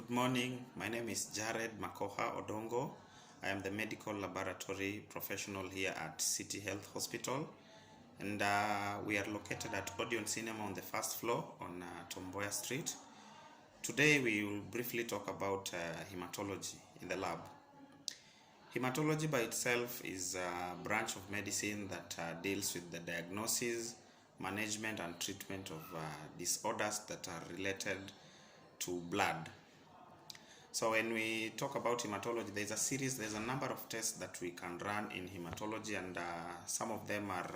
Good morning. My name is Jared Makokha Odongo. I am the medical laboratory professional here at City Health Hospital, and we are located at Odeon Cinema on the first floor on Tomboya Street. Today we will briefly talk about hematology in the lab. Hematology by itself is a branch of medicine that deals with the diagnosis, management, and treatment of disorders that are related to blood. So when we talk about hematology, there's a number of tests that we can run in hematology, and some of them are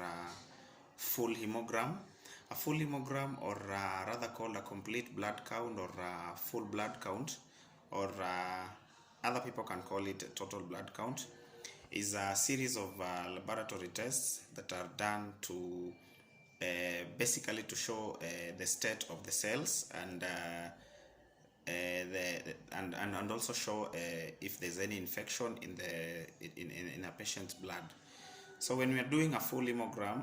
full hemogram. A full hemogram, or rather called a complete blood count, or full blood count, or other people can call it a total blood count, is a series of laboratory tests that are done to basically to show the state of the cells and and also show if there's any infection in a patient's blood. So when we are doing a full hemogram,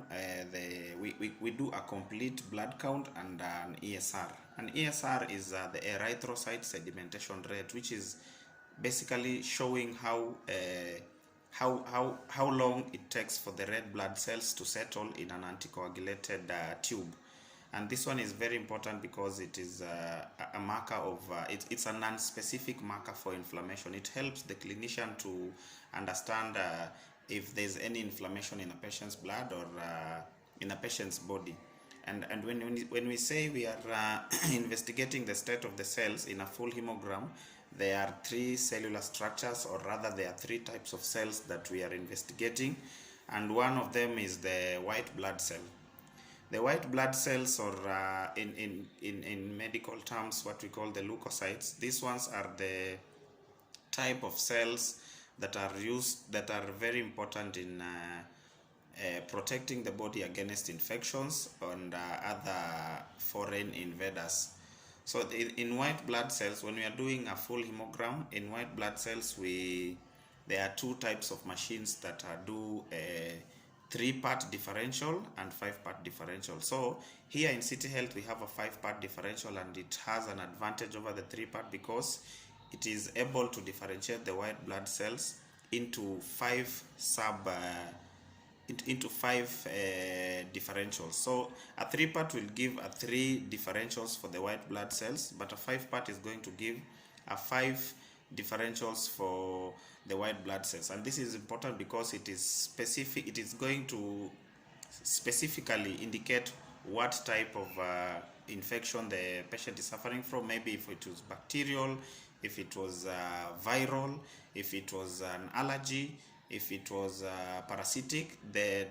we do a complete blood count and an ESR. An ESR is the erythrocyte sedimentation rate, which is basically showing how long it takes for the red blood cells to settle in an anticoagulated tube. And this one is very important because it is a marker of, it's a non-specific marker for inflammation. It helps the clinician to understand if there's any inflammation in a patient's blood or in a patient's body. And when we say we are investigating the state of the cells in a full hemogram, there are three cellular structures, or rather there are three types of cells that we are investigating, and one of them is the white blood cell. The white blood cells, or in medical terms what we call the leukocytes, these ones are the type of cells that are very important in protecting the body against infections and other foreign invaders. So in white blood cells, when we are doing a full hemogram, in white blood cells there are two types of machines that do a 3-part differential and 5-part differential. So here in City Health we have a 5-part differential, and it has an advantage over the 3-part because it is able to differentiate the white blood cells into five differentials. So a 3-part will give a 3 differentials for the white blood cells, but a 5-part is going to give a 5 differentials for the white blood cells. And this is important because it is specific. It is going to specifically indicate what type of infection the patient is suffering from. Maybe if it was bacterial, if it was viral, if it was an allergy, if it was parasitic. The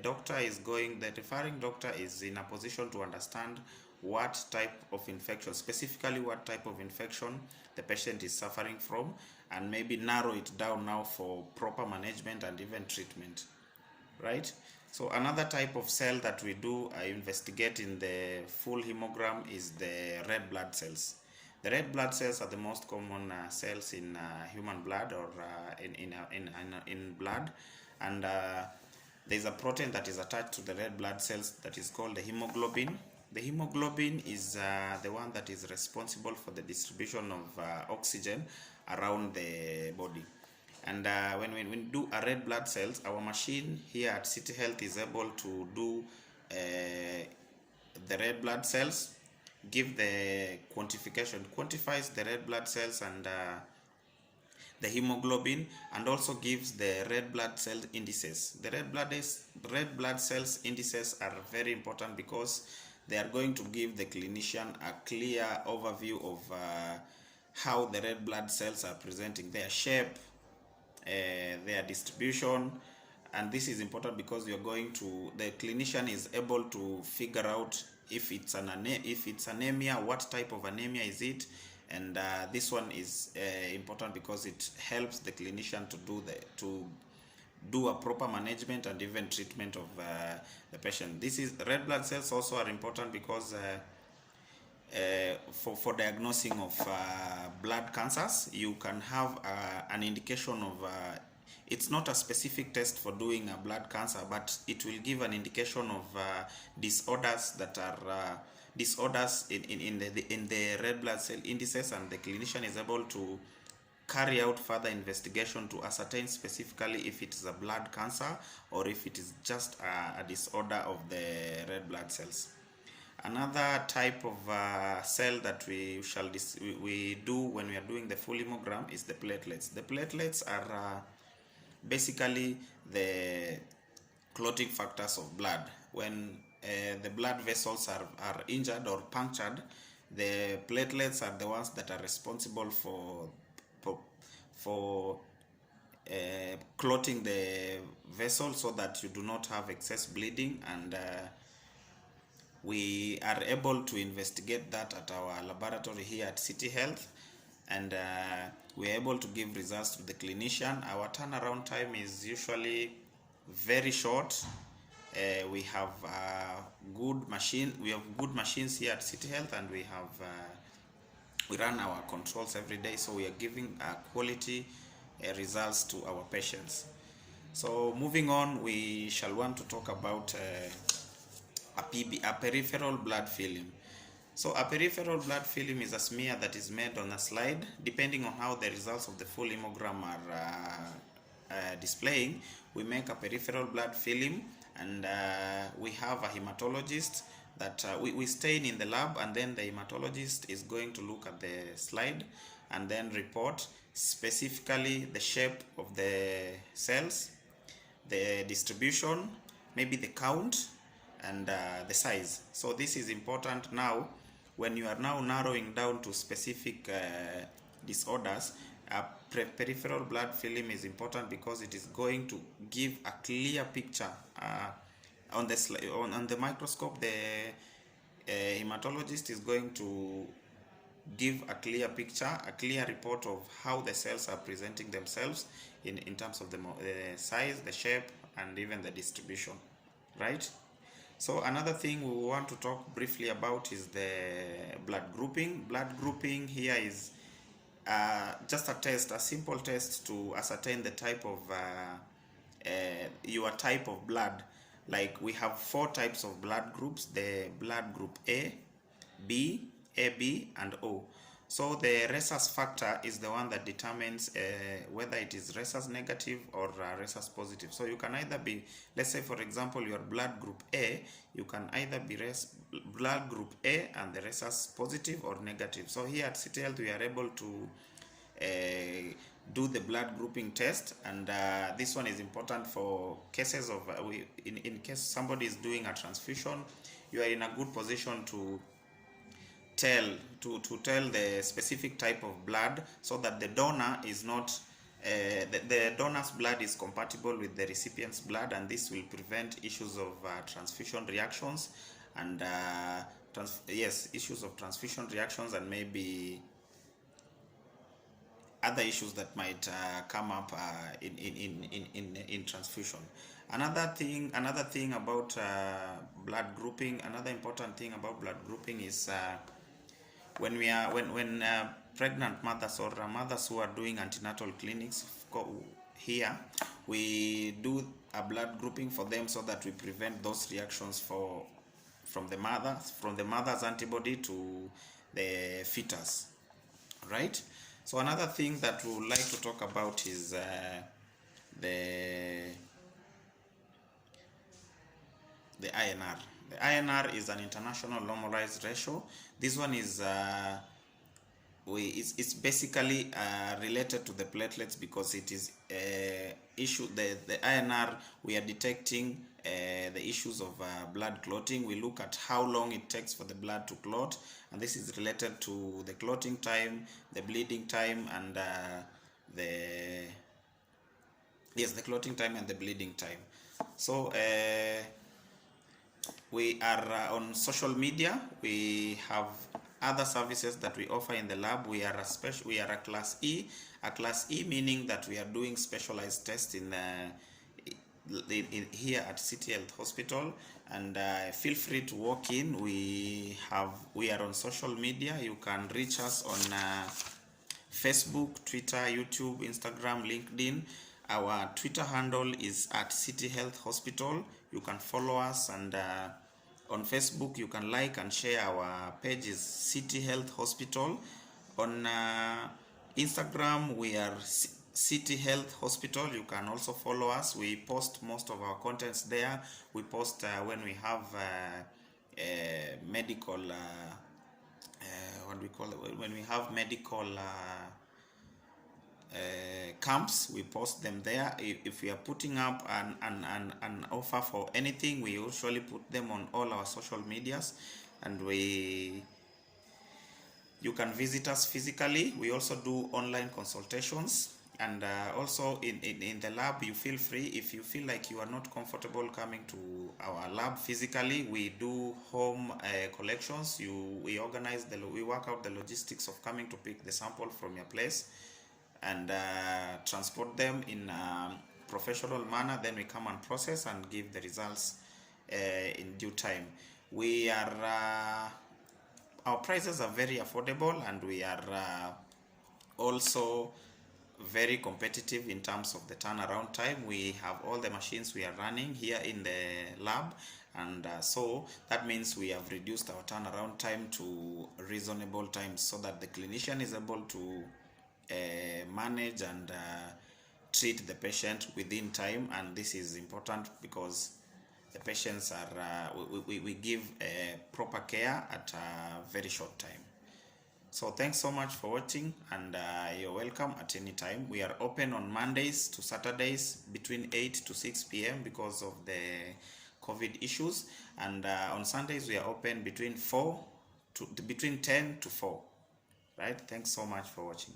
referring doctor is in a position to understand what type of infection, specifically what type of infection the patient is suffering from, and maybe narrow it down now for proper management and even treatment, right? So another type of cell that we do investigate in the full hemogram is the red blood cells. The red blood cells are the most common cells in human blood, or in blood, and there's a protein that is attached to the red blood cells that is called the hemoglobin. The hemoglobin is the one that is responsible for the distribution of oxygen around the body. And when we do a red blood cells, our machine here at City Health is able to do the red blood cells, give the quantification, quantifies the red blood cells and the hemoglobin, and also gives the red blood cell indices. The red blood cells indices are very important because they are going to give the clinician a clear overview of how the red blood cells are presenting, their shape, their distribution. And this is important because the clinician is able to figure out if it's anemia, what type of anemia is it. And this one is important because it helps the clinician to do a proper management and even treatment of the patient. Red blood cells also are important because for diagnosing of blood cancers, you can have an indication of it's not a specific test for doing a blood cancer, but it will give an indication of disorders that are disorders in the red blood cell indices, and the clinician is able to carry out further investigation to ascertain specifically if it is a blood cancer or if it is just a disorder of the red blood cells. Another type of cell that we do when we are doing the full hemogram is the platelets. The platelets are basically the clotting factors of blood. When the blood vessels are injured or punctured, the platelets are the ones that are responsible for clotting the vessel so that you do not have excess bleeding, and we are able to investigate that at our laboratory here at City Health, and we are able to give results to the clinician. Our turnaround time is usually very short. We have good machines here at City Health, and we run our controls every day, so we are giving quality results to our patients. So moving on, we shall want to talk about a peripheral blood film. So a peripheral blood film is a smear that is made on a slide. Depending on how the results of the full hemogram are displaying, we make a peripheral blood film, and we have a hematologist that we stain in the lab, and then the hematologist is going to look at the slide and then report specifically the shape of the cells, the distribution, maybe the count, and the size. So this is important now when you are now narrowing down to specific disorders. Peripheral blood film is important because it is going to give a clear picture on the microscope. The hematologist is going to give a clear picture, a clear report of how the cells are presenting themselves in terms of the size, the shape, and even the distribution, right? So another thing we want to talk briefly about is the blood grouping. Blood grouping here is just a simple test to ascertain the type of your type of blood. Like we have 4 types of blood groups: the blood group A, B, AB, and O. So the rhesus factor is the one that determines whether it is rhesus negative or rhesus positive. So you can either be, let's say for example, your blood group A, you can either be blood group A and the rhesus positive or negative. So here at City Health we are able to do the blood grouping test, and this one is important for cases of in case somebody is doing a transfusion, you are in a good position to tell the specific type of blood, so that the donor is not the donor's blood is compatible with the recipient's blood, and this will prevent issues of transfusion reactions and issues of transfusion reactions and maybe other issues that might come up in transfusion. Another thing about blood grouping, another important thing about blood grouping is when pregnant mothers or mothers who are doing antenatal clinics here, we do a blood grouping for them so that we prevent those reactions from the mother's antibody to the fetus, right? So another thing that we would like to talk about is the INR. The INR is an international normalized ratio. This one is it's basically related to the platelets, because it is the INR. We are detecting the issues of blood clotting. We look at how long it takes for the blood to clot, and this is related to the clotting time, the bleeding time, and the clotting time and the bleeding time. So we are on social media. We have other services that we offer in the lab. We are a class E. A class E meaning that we are doing specialized tests in here at City Health Hospital, and feel free to walk in. We are on social media. You can reach us on Facebook, Twitter, YouTube, Instagram, LinkedIn. Our Twitter handle is at City Health Hospital. You can follow us and On Facebook, you can like and share our pages, City Health Hospital. On Instagram, we are City Health Hospital. You can also follow us. We post most of our contents there. We post when we have medical, what we call it, when we have medical camps, we post them there. If we are putting up an offer for anything, we usually put them on all our social medias, and you can visit us physically. We also do online consultations, and also in the lab, you feel free. If you feel like you are not comfortable coming to our lab physically, we do home collections. We work out the logistics of coming to pick the sample from your place and transport them in a professional manner. Then we come and process and give the results in due time. We are our prices are very affordable, and we are also very competitive in terms of the turnaround time. We have all the machines we are running here in the lab, and so that means we have reduced our turnaround time to reasonable times, so that the clinician is able to manage and treat the patient within time. And this is important because the patients are we give proper care at a very short time. So thanks so much for watching, and you're welcome at any time. We are open on Mondays to Saturdays between 8 to 6 p.m. because of the COVID issues, and on Sundays we are open between 10 to 4. Right? Thanks so much for watching.